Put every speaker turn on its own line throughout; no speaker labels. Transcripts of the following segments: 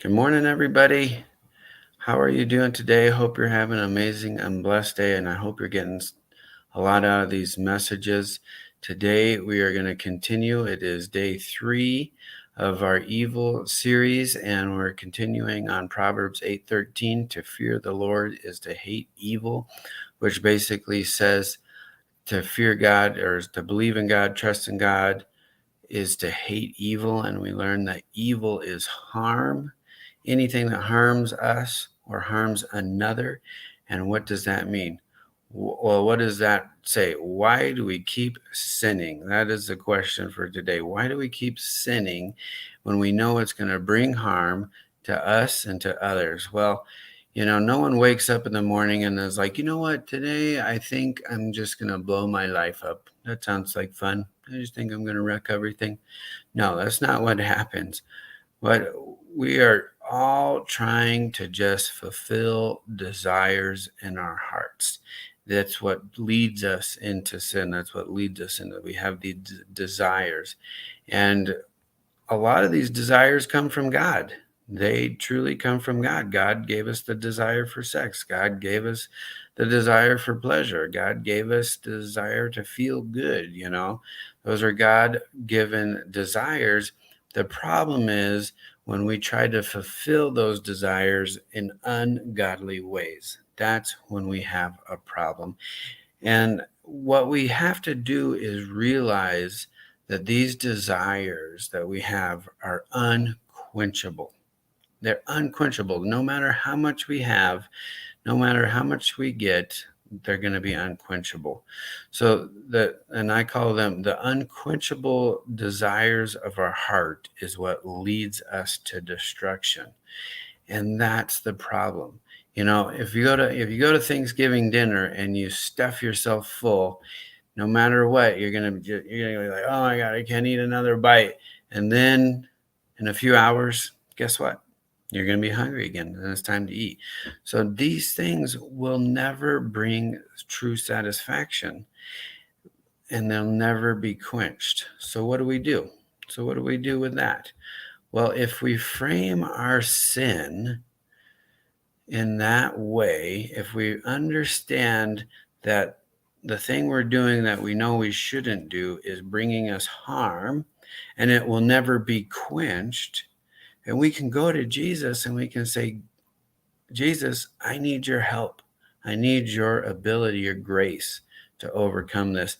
Good morning, everybody. How are you doing today? Hope you're having an amazing and blessed day, and I hope you're getting a lot out of these messages. Today, we are going to continue. It is day 3 of our evil series, and we're continuing on Proverbs 8:13. To fear the Lord is to hate evil, which basically says to fear God or to believe in God, trust in God, is to hate evil, and we learn that evil is harm, anything that harms us or harms another. And what does that mean? Well, what does that say? Why do we keep sinning? That is the question for today. Why do we keep sinning when we know it's going to bring harm to us and to others? Well, no one wakes up in the morning and is like, you know what, today I think I'm just going to blow my life up. That sounds like fun. I just think I'm going to wreck everything. No, that's not what happens. But we are all trying to just fulfill desires in our hearts. That's what leads us into sin. That's what leads us into, we have these desires. And a lot of these desires come from God. They truly come from God. God gave us the desire for sex. God gave us the desire for pleasure. God gave us the desire to feel good. Those are God-given desires. The problem is when we try to fulfill those desires in ungodly ways. That's when we have a problem. And what we have to do is realize that these desires that we have are unquenchable. They're unquenchable. No matter how much we have, no matter how much we get, they're going to be unquenchable. And I call them the unquenchable desires of our heart is what leads us to destruction. And that's the problem. If you go to Thanksgiving dinner and you stuff yourself full, no matter what, you're gonna be like, oh my God, I can't eat another bite. And then in a few hours, guess what? You're gonna be hungry again, and it's time to eat. So these things will never bring true satisfaction, and they'll never be quenched. So what do we do? So what do we do with that? Well, if we frame our sin in that way, if we understand that the thing we're doing that we know we shouldn't do is bringing us harm and it will never be quenched, and we can go to Jesus and we can say, Jesus, I need your help. I need your ability, your grace to overcome this.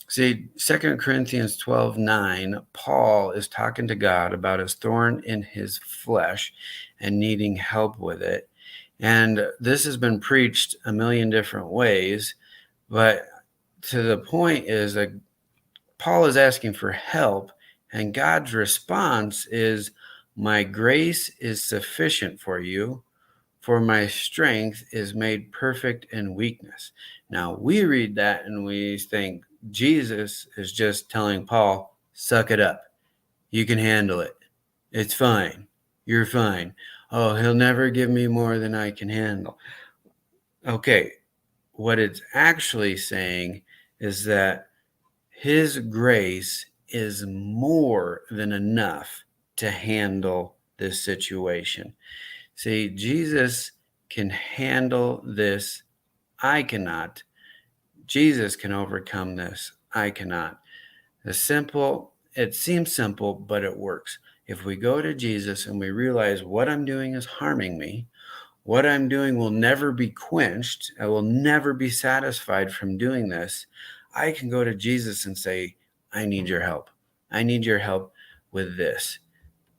See, 2 Corinthians 12:9, Paul is talking to God about his thorn in his flesh and needing help with it. And this has been preached a million different ways, but to the point is that Paul is asking for help, and God's response is, my grace is sufficient for you, for my strength is made perfect in weakness. Now, we read that and we think Jesus is just telling Paul, suck it up. You can handle it. It's fine. You're fine. Oh, he'll never give me more than I can handle. Okay, what it's actually saying is that his grace is more than enough to handle this situation. See, Jesus can handle this. I cannot. Jesus can overcome this. I cannot. It seems simple, but it works. If we go to Jesus and we realize what I'm doing is harming me, what I'm doing will never be quenched, I will never be satisfied from doing this, I can go to Jesus and say, I need your help. I need your help with this.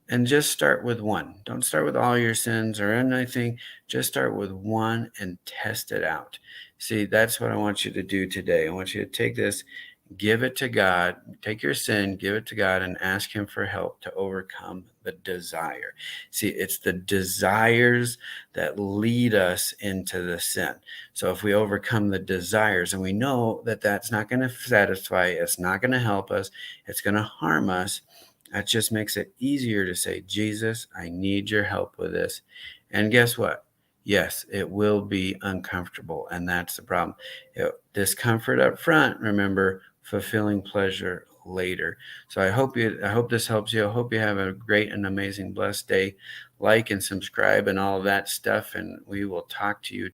And just start with one. Don't start with all your sins or anything. Just start with one and test it out. See, that's what I want you to do today. I want you to take this, give it to God, take your sin, give it to God, and ask Him for help to overcome the desire. See, it's the desires that lead us into the sin. So if we overcome the desires, and we know that that's not going to satisfy, it's not going to help us, it's going to harm us, that just makes it easier to say, Jesus, I need your help with this. And guess what? Yes, it will be uncomfortable, and that's the problem. Discomfort up front, remember, fulfilling pleasure later. So I hope this helps you. I hope you have a great and amazing blessed day. Like and subscribe and all of that stuff, and we will talk to you